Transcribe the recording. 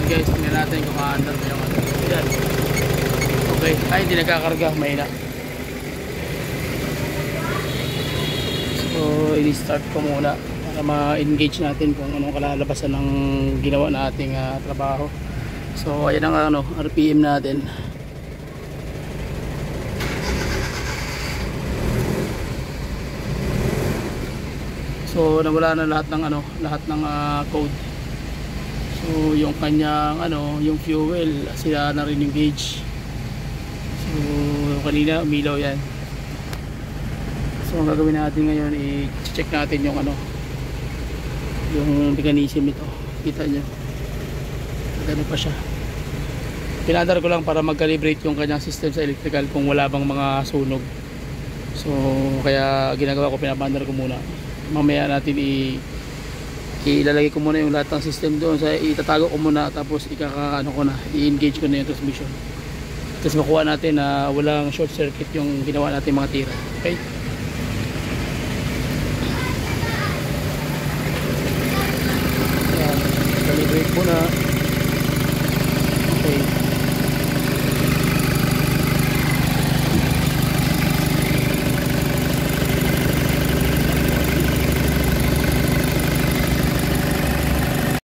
guys, tingnan natin kung aandar pa yung ano. Ayan. Okay, ay hindi nagkakarga, mahina. So i-start ko muna para ma-engage natin kung anong kalalabasan ng ginawa nating trabaho. So ayan ang ano, RPM natin. So nawala na lahat ng ano, lahat ng code. So yung kanyang ano, yung fuel sila na rin yung gauge. So kanina umilaw yan. So ang gagawin natin ngayon, i-check natin yung ano, yung mechanism nito. Kita nyo, gano'n pa siya. Pinadar ko lang para mag-calibrate yung kanyang system sa electrical kung wala bang mga sunog. So kaya ginagawa ko, pinapandar ko muna. Mamaya natin ilalagay ko muna yung lahat ng system doon, sa itatago ko muna, tapos ikaka-ano ko na, i-engage ko na yung transmission. Tapos makuha natin na walang short circuit yung ginawa natin mga tira. Okay?